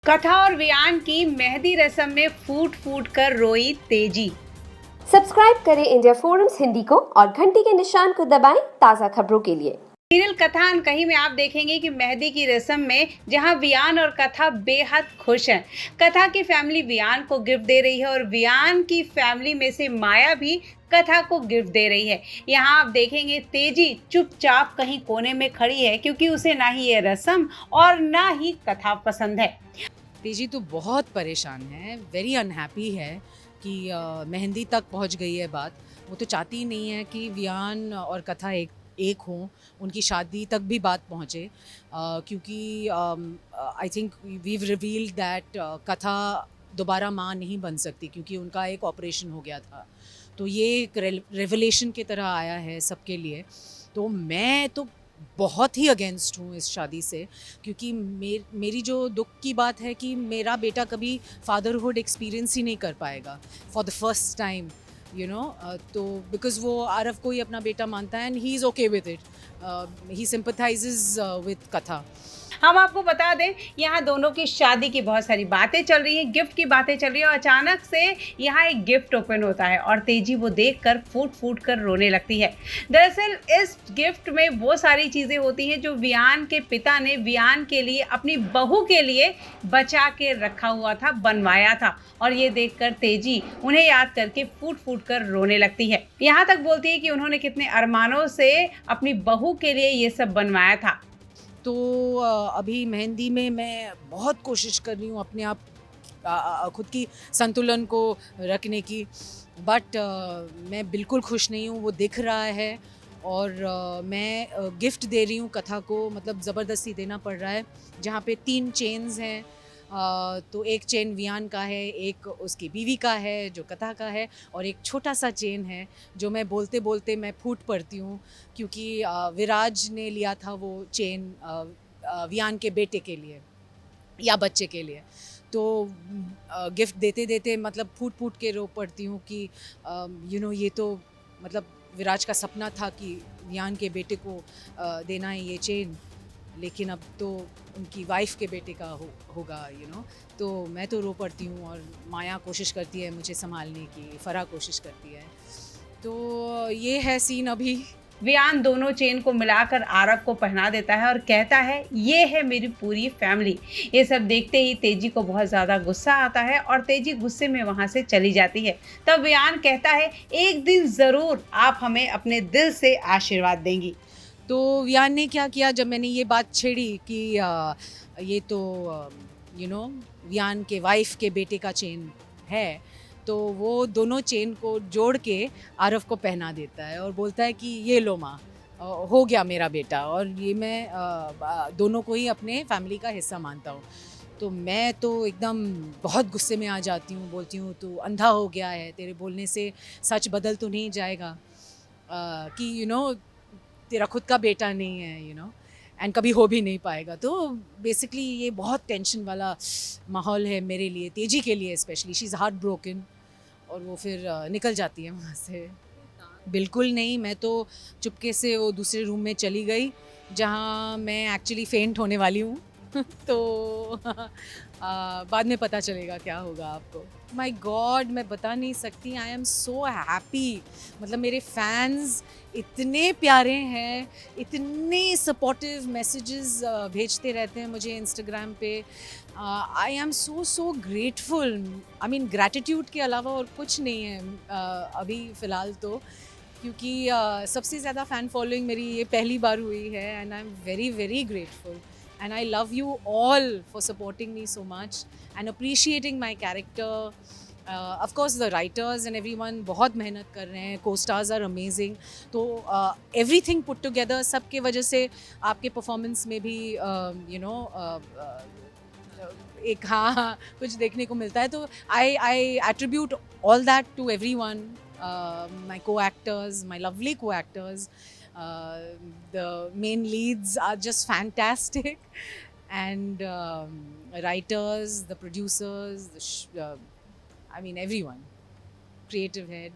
कथा और वियान की मेहंदी रस्म में फूट फूट कर रोई तेजी। सब्सक्राइब करें इंडिया फोरम्स हिंदी को और घंटी के निशान को दबाएं ताज़ा खबरों के लिए। सीरियल कथा अनकही में आप देखेंगे कि मेहंदी की रस्म में जहां वियान और कथा बेहद खुश हैं। कथा की फैमिली वियान को गिफ्ट दे रही है और वियान की फैमिली में से माया भी कथा को गिफ्ट दे रही है। यहाँ आप देखेंगे तेजी चुपचाप कहीं कोने में खड़ी है क्योंकि उसे ना ही ये रस्म और ना ही कथा पसंद है। तेजी तो बहुत परेशान है, वेरी अनहैप्पी है कि मेहंदी तक पहुंच गई है बात। वो तो चाहती ही नहीं है कि वियान और कथा एक हों, उनकी शादी तक भी बात पहुंचे, क्योंकि I think we've revealed that कथा दोबारा माँ नहीं बन सकती क्योंकि उनका एक ऑपरेशन हो गया था। तो ये एक रेवलेशन की तरह आया है सबके लिए। तो मैं तो बहुत ही अगेंस्ट हूँ इस शादी से, क्योंकि मेरी जो दुख की बात है कि मेरा बेटा कभी फादरहुड एक्सपीरियंस ही नहीं कर पाएगा for the first time, you know. तो बिकॉज वो आरव को ही अपना बेटा मानता है and he is okay with it, he sympathizes with Katha. हम आपको बता दें यहाँ दोनों की शादी की बहुत सारी बातें चल रही हैं, गिफ्ट की बातें चल रही है और अचानक से यहाँ एक गिफ्ट ओपन होता है और तेजी वो देखकर फूट फूट कर रोने लगती है। दरअसल इस गिफ्ट में वो सारी चीज़ें होती हैं जो वियान के पिता ने वियान के लिए अपनी बहू के लिए बचा के रखा हुआ था, बनवाया था, और ये देखकर तेजी उन्हें याद करके फूट फूट कर रोने लगती है। यहाँ तक बोलती है कि उन्होंने कितने अरमानों से अपनी बहू के लिए ये सब बनवाया था। तो अभी मेहंदी में मैं बहुत कोशिश कर रही हूँ अपने आप खुद की संतुलन को रखने की, बट मैं बिल्कुल खुश नहीं हूँ, वो दिख रहा है। और मैं गिफ्ट दे रही हूँ कथा को, मतलब ज़बरदस्ती देना पड़ रहा है, जहाँ पे 3 चेन्स हैं। तो एक चेन वियान का है, एक उसकी बीवी का है जो कथा का है, और एक छोटा सा चेन है जो मैं बोलते बोलते मैं फूट पड़ती हूँ, क्योंकि विराज ने लिया था वो चेन वियान के बेटे के लिए या बच्चे के लिए। तो गिफ्ट देते देते मतलब फूट फूट के रो पड़ती हूँ कि यू नो ये तो मतलब विराज का सपना था कि वियान के बेटे को देना है ये चेन, लेकिन अब तो उनकी वाइफ के बेटे का होगा, यू नो। तो मैं तो रो पड़ती हूँ और माया कोशिश करती है मुझे संभालने की, फरा कोशिश करती है। तो ये है सीन अभी। वियान दोनों चेन को मिलाकर आरव को पहना देता है और कहता है ये है मेरी पूरी फैमिली। ये सब देखते ही तेजी को बहुत ज़्यादा गुस्सा आता है और तेजी गुस्से में वहाँ से चली जाती है। तब वियान कहता है एक दिन ज़रूर आप हमें अपने दिल से आशीर्वाद देंगी। तो वियान ने क्या किया, जब मैंने ये बात छेड़ी कि ये तो यू नो वियान के वाइफ के बेटे का चेन है, तो वो दोनों चेन को जोड़ के आरव को पहना देता है और बोलता है कि ये लो माँ, हो गया मेरा बेटा, और ये मैं दोनों को ही अपने फैमिली का हिस्सा मानता हूँ। तो मैं तो एकदम बहुत गुस्से में आ जाती हूँ, बोलती हूँ तू अंधा हो गया है, तेरे बोलने से सच बदल तो नहीं जाएगा, कि यू नो तेरा खुद का बेटा नहीं है, यू नो, एंड कभी हो भी नहीं पाएगा। तो बेसिकली ये बहुत टेंशन वाला माहौल है मेरे लिए, तेजी के लिए specially. She is heart broken और वो फिर निकल जाती है वहाँ से। बिल्कुल नहीं, मैं तो चुपके से वो दूसरे रूम में चली गई जहाँ मैं एक्चुअली फेंट होने वाली हूँ। तो बाद में पता चलेगा क्या होगा आपको। माय गॉड, मैं बता नहीं सकती, आई एम सो हैप्पी। मतलब मेरे फैंस इतने प्यारे हैं, इतने सपोर्टिव मैसेजेस भेजते रहते हैं मुझे इंस्टाग्राम पे। I am so grateful. I mean gratitude के अलावा और कुछ नहीं है अभी फ़िलहाल तो, क्योंकि सबसे ज़्यादा फ़ैन फॉलोइंग मेरी ये पहली बार हुई है, and I am very grateful, and I love you all for supporting me so much and appreciating my character. Of course the writers and everyone बहुत मेहनत कर रहे हैं, co-stars are amazing, तो everything put together सबके वजह से आपके performance में भी you know एक हाँ कुछ देखने को मिलता है। तो I attribute all that to everyone, my co-actors, my lovely co-actors. The main leads are just fantastic, and writers, the producers, I mean everyone, creative head.